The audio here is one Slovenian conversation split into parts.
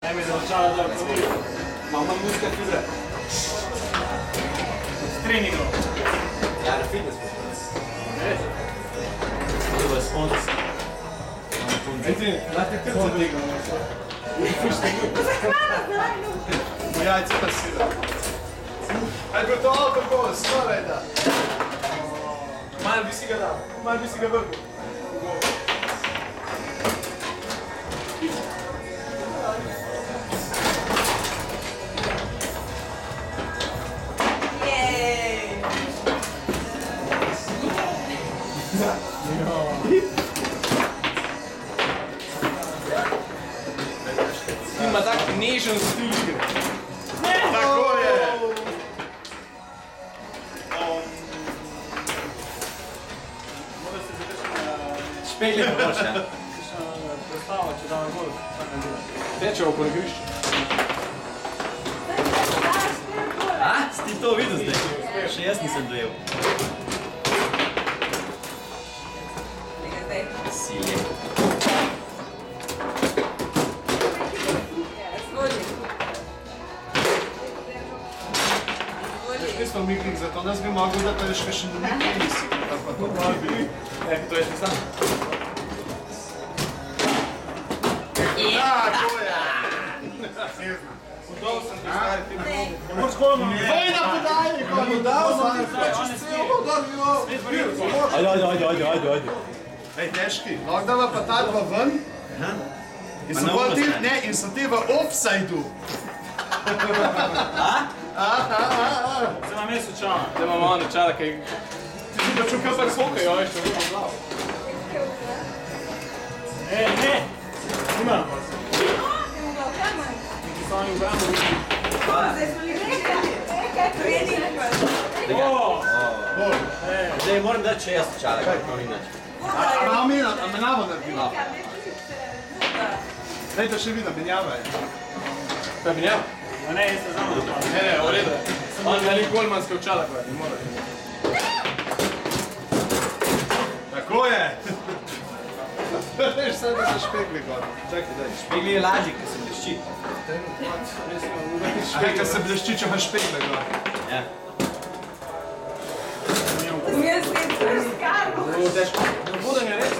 Ajme da očala da probuju. Mama muska fizra. S treningom. Ja, na fitness poštovec. Res? To je sponsor. Znate krca digam. Jajce pa sira. Aj gotovo, kako, skoraj da. Malo bi si ga dal, malo bi si ga vrgel. Ima tak nežen stil igre. Tako je. Mora se zadržati Špeglje pa boš, ja. predstava, če da na gol. Teče okoli igrišča. A? Si ti to videl zdaj? Še jaz nisem dojel. Silje. Mi smo miklik, zato nas bi mogli da to još kakšen drugi tenisi. Pa to bi. To je sam. Da, to je. Udal sem ti stari ti na nogu. Ne moraš kolmo mi. Vojna podajnik, on udal sam ti počeš celo, da bi jo. Ajde. Ej, težki, lahko dava pa ta dva ven. In so bolj ti, ne, in so ti v offside-u. Zdaj imam jaz očala. Zdaj imamo ono čala, kaj... Ti si pa čukal pa svoke, jo, veš, to vrlo glavo. Ne! Ima! Neki so oni v bramu. Zdaj moram dati še jaz čala, kako inače. A menjavo naredila. Daj to še vidim, menjava je. Kaj bi njel? A ne, jaz se znamo da Ne, v redu. On veli golmanske očala, kaj ne mora. Tako je. Veš, sad da se špegli gor. Čakaj, daj. Špegli je lažji, kad se blešči. A kaj, kad se blešči, če imaš špegle gor. Ja. Zelo težko. No, budem je res.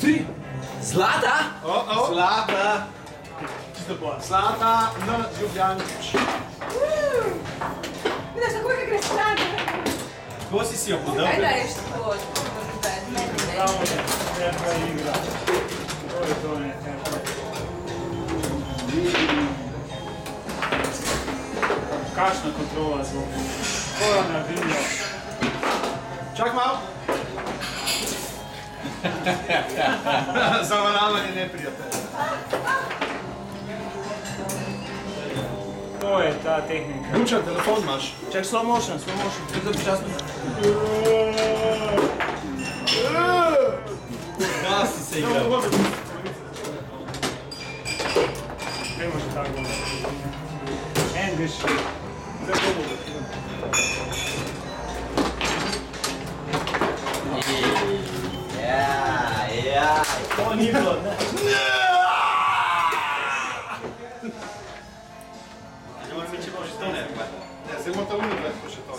Tri. Zlata? Zlata. Čisto pa. Zlata na Ljubljanič. Vidiš, tako je greš stran. Kako si jo podal? Kaj daješ tako? Bravo je, fair igra. To je, kakšna kontrola zvoka. Kola na video. Čak malo. Zavaravanje neprijatelja. To je ta tehnika. Lučan, telefon imaš. Čak, slow motion. Zdaj počasno. Da si se igral. Gremo še tako gol. En greš. Zdaj to bo. Ja, to ni bilo, ne? Ne moram biti, če boš to ne, pa. Ne, zdaj morate umno gledati, pa še to.